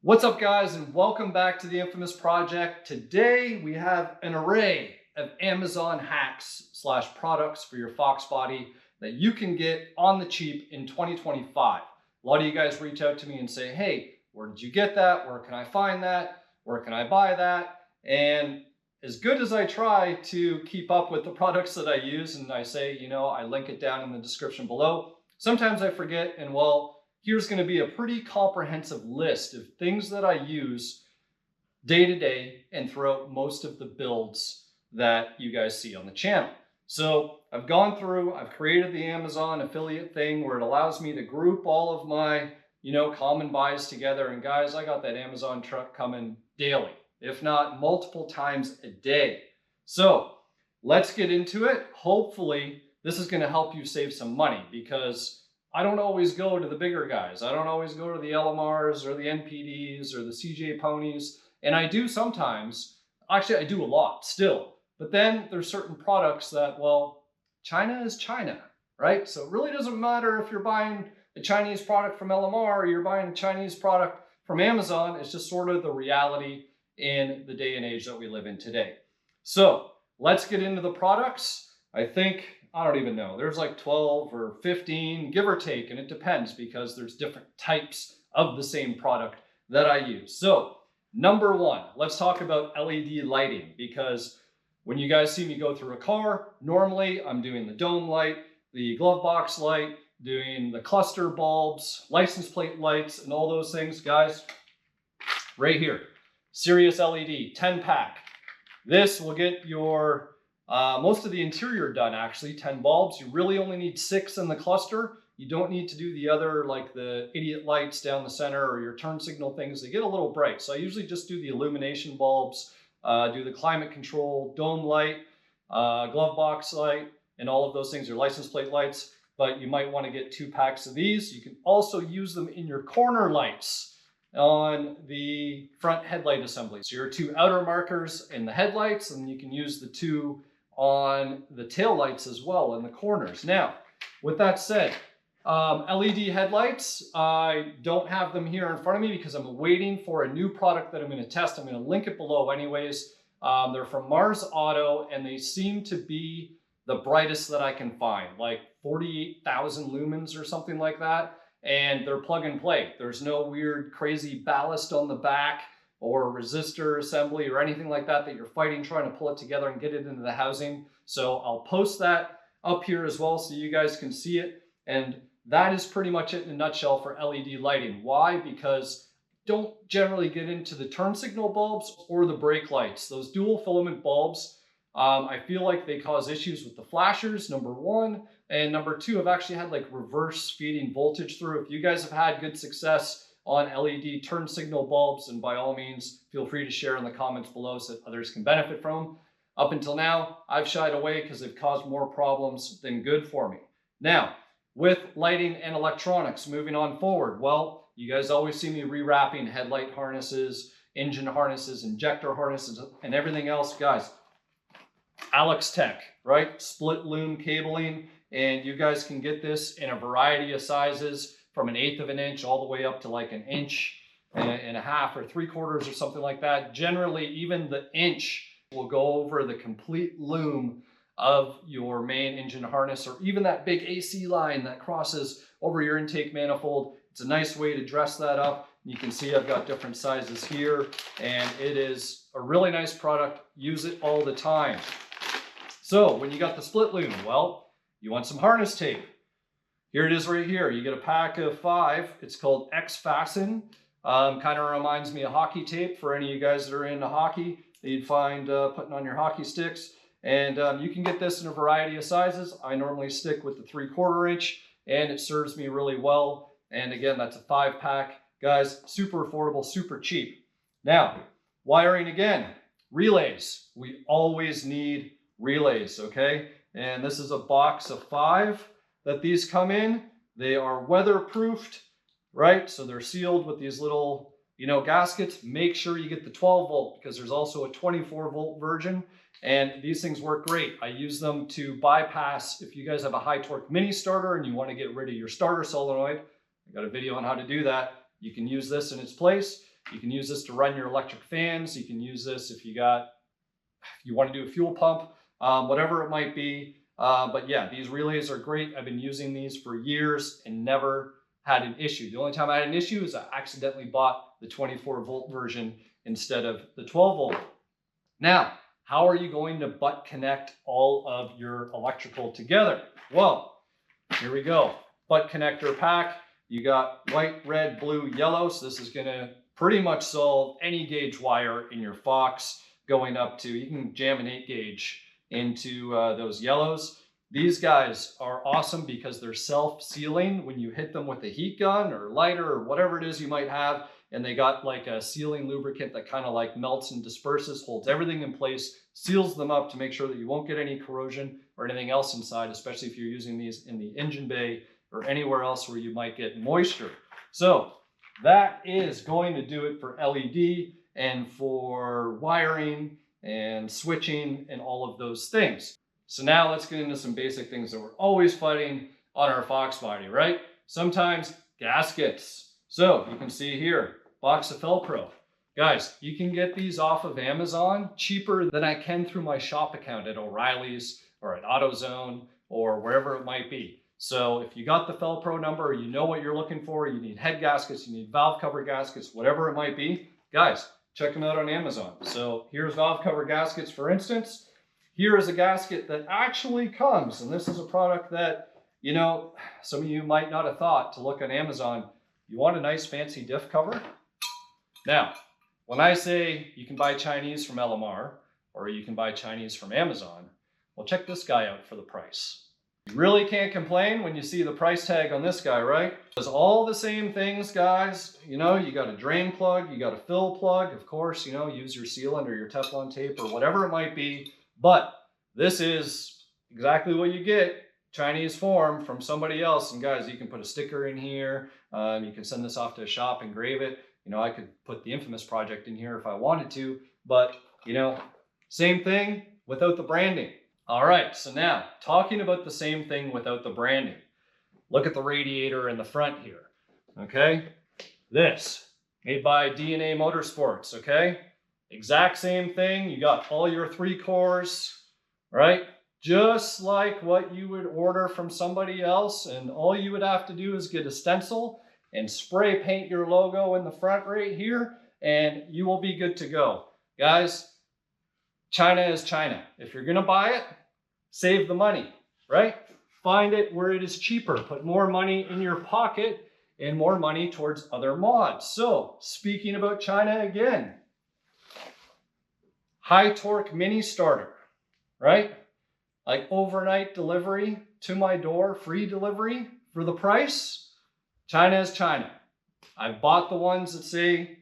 What's up, guys, and welcome back to the infamous project. Today we have an array of Amazon hacks / products for your Foxbody that you can get on the cheap in 2025. A lot of you guys reach out to me and say, hey, where did you get that? Where can I find that? Where can I buy that? And as good as I try to keep up with the products that I use, and I say, I link it down in the description below, sometimes I forget, and well, here's going to be a pretty comprehensive list of things that I use day to day and throughout most of the builds that you guys see on the channel. So I've gone through, I've created the Amazon affiliate thing where it allows me to group all of my, common buys together. And guys, I got that Amazon truck coming daily, if not multiple times a day. So let's get into it. Hopefully this is going to help you save some money, because I don't always go to the bigger guys. I don't always go to the LMRs or the NPDs or the CJ Ponies. And I do sometimes. Actually, I do a lot still. But then there's certain products that, well, China is China, right? So it really doesn't matter if you're buying a Chinese product from LMR or you're buying a Chinese product from Amazon. It's just sort of the reality in the day and age that we live in today. So let's get into the products. I don't even know. There's like 12 or 15, give or take, and it depends because there's different types of the same product that I use. So number one, let's talk about LED lighting, because when you guys see me go through a car, normally I'm doing the dome light, the glove box light, doing the cluster bulbs, license plate lights, and all those things. Guys, right here, Sirius LED 10-pack. This will get your most of the interior done, actually, 10 bulbs. You really only need 6 in the cluster. You don't need to do the other, like the idiot lights down the center or your turn signal things. They get a little bright. So I usually just do the illumination bulbs, do the climate control, dome light, glove box light, and all of those things are license plate lights. But you might want to get 2 packs of these. You can also use them in your corner lights on the front headlight assembly. So your 2 outer markers in the headlights, and you can use the 2 on the tail lights as well in the corners. Now, with that said, LED headlights, I don't have them here in front of me because I'm waiting for a new product that I'm going to test. I'm going to link it below anyways. They're from Mars Auto, and they seem to be the brightest that I can find, like 48,000 lumens or something like that. And they're plug and play. There's no weird crazy ballast on the back or resistor assembly or anything like that you're fighting trying to pull it together and get it into the housing. So I'll post that up here as well so you guys can see it. And that is pretty much it in a nutshell for LED lighting. Why? Because don't generally get into the turn signal bulbs or the brake lights. Those dual filament bulbs, I feel like they cause issues with the flashers, number one. And number two, I've actually had like reverse feeding voltage through. If you guys have had good success on LED turn signal bulbs, and by all means, feel free to share in the comments below so that others can benefit from them. Up until now, I've shied away because they've caused more problems than good for me. Now, with lighting and electronics, moving on forward, well, you guys always see me rewrapping headlight harnesses, engine harnesses, injector harnesses, and everything else. Guys, Alex Tech, right? Split loom cabling, and you guys can get this in a variety of sizes, from 1/8 of an inch all the way up to like 1.5 inches or 3/4 or something like that. Generally, even the inch will go over the complete loom of your main engine harness, or even that big AC line that crosses over your intake manifold. It's a nice way to dress that up. You can see I've got different sizes here, and it is a really nice product. Use it all the time. So when you got the split loom, well, you want some harness tape. Here it is right here. You get a pack of 5. It's called X-Fasten. Kind of reminds me of hockey tape for any of you guys that are into hockey that you'd find putting on your hockey sticks. And you can get this in a variety of sizes. I normally stick with the 3/4 inch, and it serves me really well. And again, that's a 5-pack. Guys, super affordable, super cheap. Now, wiring again. Relays. We always need relays, okay? And this is a box of 5 that these come in. They are weatherproofed, right? So they're sealed with these little, gaskets. Make sure you get the 12 volt because there's also a 24 volt version. And these things work great. I use them to bypass, if you guys have a high torque mini starter and you want to get rid of your starter solenoid, I got a video on how to do that. You can use this in its place. You can use this to run your electric fans. You can use this if you want to do a fuel pump, whatever it might be. But yeah, these relays are great. I've been using these for years and never had an issue. The only time I had an issue is I accidentally bought the 24-volt version instead of the 12-volt. Now, how are you going to butt connect all of your electrical together? Well, here we go. Butt connector pack. You got white, red, blue, yellow. So this is going to pretty much solve any gauge wire in your Fox going up to, you can jam an 8 gauge into those yellows. These guys are awesome because they're self-sealing when you hit them with a heat gun or lighter or whatever it is you might have. And they got like a sealing lubricant that kind of like melts and disperses, holds everything in place, seals them up to make sure that you won't get any corrosion or anything else inside, especially if you're using these in the engine bay or anywhere else where you might get moisture. So that is going to do it for LED and for wiring and switching and all of those things. So now let's get into some basic things that we're always fighting on our Foxbody, right? Sometimes gaskets. So you can see here, box of Velcro. Guys, you can get these off of Amazon cheaper than I can through my shop account at O'Reilly's or at AutoZone or wherever it might be. So if you got the Velcro number, you know what you're looking for, you need head gaskets, you need valve cover gaskets, whatever it might be, guys, check them out on Amazon. So here's valve cover gaskets, for instance. Here is a gasket that actually comes, and this is a product that, you know, some of you might not have thought to look on Amazon. You want a nice fancy diff cover? Now, when I say you can buy Chinese from LMR or you can buy Chinese from Amazon, well, check this guy out for the price. You really can't complain when you see the price tag on this guy, right? It's all the same things, guys. You know, you got a drain plug, you got a fill plug. Of course, you know, use your sealant or your Teflon tape or whatever it might be. But this is exactly what you get, Chinese form from somebody else. And guys, you can put a sticker in here. You can send this off to a shop, engrave it. You know, I could put the Infamous project in here if I wanted to, but you know, same thing without the branding. All right, so now talking about the same thing without the branding. Look at the radiator in the front here, okay? This, made by DNA Motorsports, okay? Exact same thing, you got all your 3 cores, right? Just like what you would order from somebody else, and all you would have to do is get a stencil and spray paint your logo in the front right here, and you will be good to go. Guys, China is China. If you're gonna buy it, save the money, right? Find it where it is cheaper. Put more money in your pocket and more money towards other mods. So, speaking about China again, high torque mini starter, right? Like overnight delivery to my door, free delivery for the price. China is China. I've bought the ones that say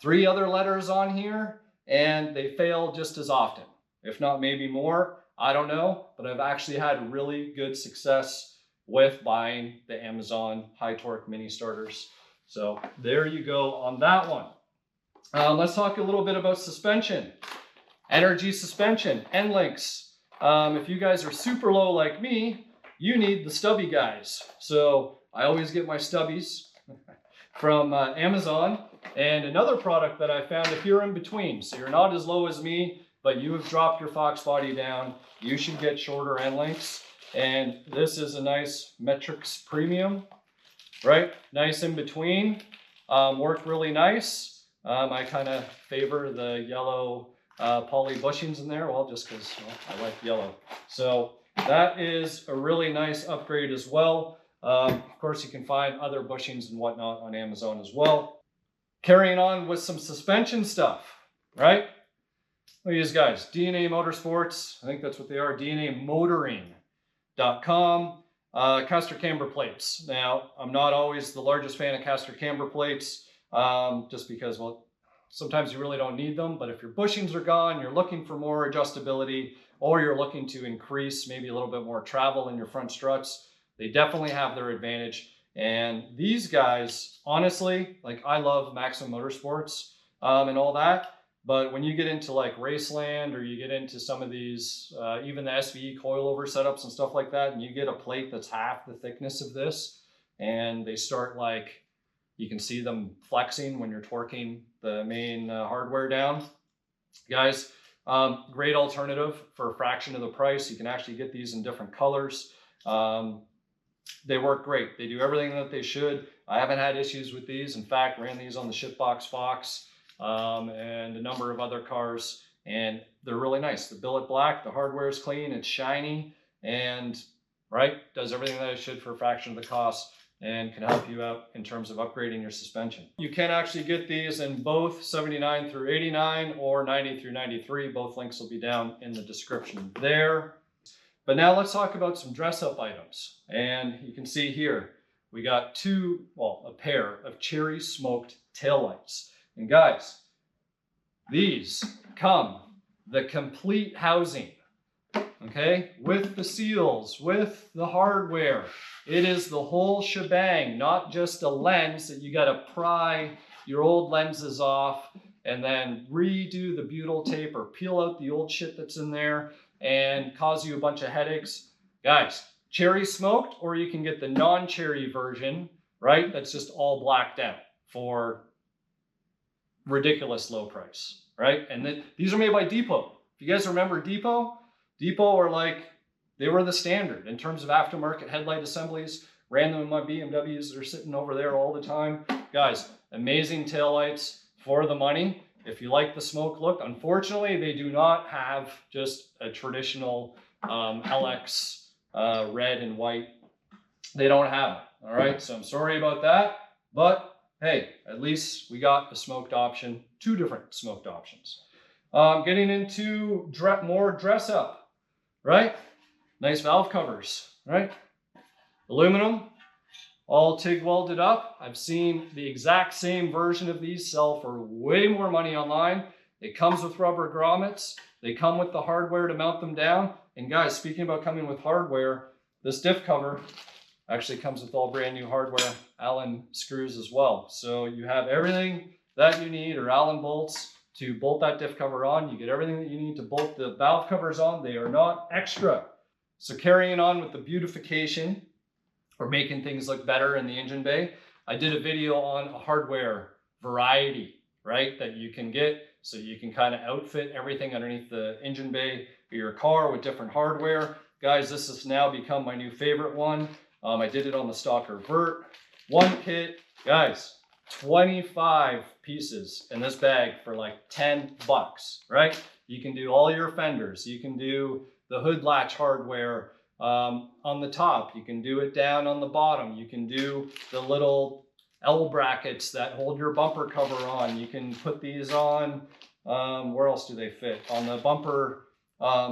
3 other letters on here, and they fail just as often, if not maybe more. I don't know, but I've actually had really good success with buying the Amazon high torque mini starters. So there you go on that one. Let's talk a little bit about suspension. Energy suspension, end links. If you guys are super low like me, you need the stubby guys. So I always get my stubbies from Amazon. And another product that I found, if you're in between, so you're not as low as me, but you have dropped your Foxbody down, you should get shorter end links. And this is a nice Metrics Premium, right? Nice in between, work really nice. I kind of favor the yellow poly bushings in there, well, just because I like yellow. So that is a really nice upgrade as well. Of course, you can find other bushings and whatnot on Amazon as well. Carrying on with some suspension stuff, right? Look at these guys, DNA Motorsports. I think that's what they are, DNAmotoring.com. Caster camber plates. Now, I'm not always the largest fan of caster camber plates, just because, well, sometimes you really don't need them, but if your bushings are gone, you're looking for more adjustability, or you're looking to increase maybe a little bit more travel in your front struts, they definitely have their advantage. And these guys, honestly, like I love Maximum Motorsports and all that, but when you get into like Raceland or you get into some of these, even the SVE coilover setups and stuff like that, and you get a plate that's half the thickness of this, and they start like You can see them flexing when you're torquing the main hardware down. Guys, great alternative for a fraction of the price. You can actually get these in different colors. They work great. They do everything that they should. I haven't had issues with these. In fact, ran these on the Shipbox Fox and a number of other cars, and they're really nice. The billet black, the hardware is clean, it's shiny, and does everything that it should for a fraction of the cost, and can help you out in terms of upgrading your suspension. You can actually get these in both 79 through 89 or 90 through 93. Both links will be down in the description there. But now let's talk about some dress-up items. And you can see here, we got a pair of cherry smoked taillights. And guys, these come the complete housing, okay? With the seals, with the hardware. It is the whole shebang, not just a lens that you gotta pry your old lenses off and then redo the butyl tape or peel out the old shit that's in there and cause you a bunch of headaches. Guys, cherry smoked, or you can get the non-cherry version, right? That's just all blacked out for ridiculous low price, right? And these are made by Depot. If you guys remember Depot are they were the standard in terms of aftermarket headlight assemblies. Ran them in my BMWs that are sitting over there all the time. Guys, amazing taillights for the money. If you like the smoke look, unfortunately, they do not have just a traditional LX red and white. They don't have it, all right? So I'm sorry about that, but hey, at least we got the smoked option, 2 different smoked options. Getting into more dress up, right? Nice valve covers, right? Aluminum, all TIG welded up. I've seen the exact same version of these sell for way more money online. It comes with rubber grommets. They come with the hardware to mount them down. And guys, speaking about coming with hardware, this diff cover actually comes with all brand new hardware, Allen screws as well. So you have everything that you need, or Allen bolts, to bolt that diff cover on. You get everything that you need to bolt the valve covers on. They are not extra. So carrying on with the beautification, or making things look better in the engine bay, I did a video on a hardware variety, right, that you can get, so you can kind of outfit everything underneath the engine bay of your car with different hardware. Guys, this has now become my new favorite one. I did it on the Stalker Vert. One kit, guys, 25 pieces in this bag for like $10, right? You can do all your fenders. You can do the hood latch hardware on the top. You can do it down on the bottom. You can do the little L brackets that hold your bumper cover on. You can put these on, where else do they fit? On the bumper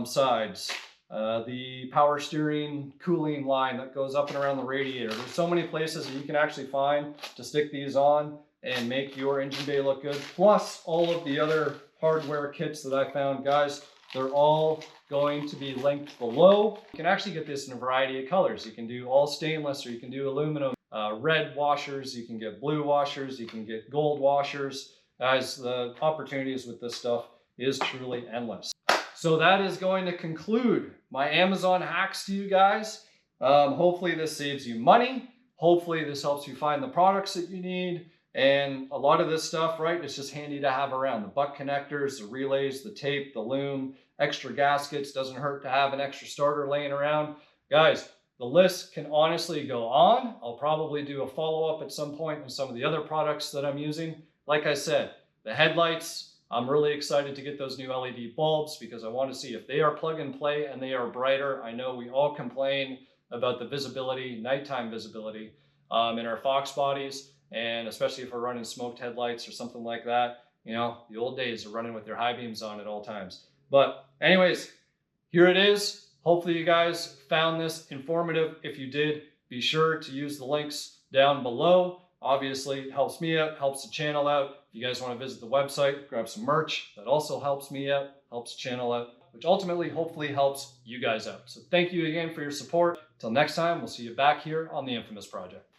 sides. The power steering cooling line that goes up and around the radiator. There's so many places that you can actually find to stick these on and make your engine bay look good. Plus all of the other hardware kits that I found, guys. They're all going to be linked below. You can actually get this in a variety of colors. You can do all stainless, or you can do aluminum, red washers, you can get blue washers, you can get gold washers. Guys, the opportunities with this stuff is truly endless. So that is going to conclude my Amazon hacks to you guys. Hopefully this saves you money. Hopefully this helps you find the products that you need. And a lot of this stuff, right, it's just handy to have around. The butt connectors, the relays, the tape, the loom, extra gaskets. Doesn't hurt to have an extra starter laying around. Guys, the list can honestly go on. I'll probably do a follow-up at some point on some of the other products that I'm using. Like I said, the headlights, I'm really excited to get those new LED bulbs because I want to see if they are plug and play and they are brighter. I know we all complain about the visibility, nighttime visibility in our Foxbodies. And especially if we're running smoked headlights or something like that, you know, the old days are running with their high beams on at all times. But anyways, here it is. Hopefully you guys found this informative. If you did, be sure to use the links down below. Obviously, it helps me out, helps the channel out. If you guys want to visit the website, grab some merch. That also helps me out, helps the channel out, which ultimately, hopefully helps you guys out. So thank you again for your support. Till next time, we'll see you back here on the Infamous Project.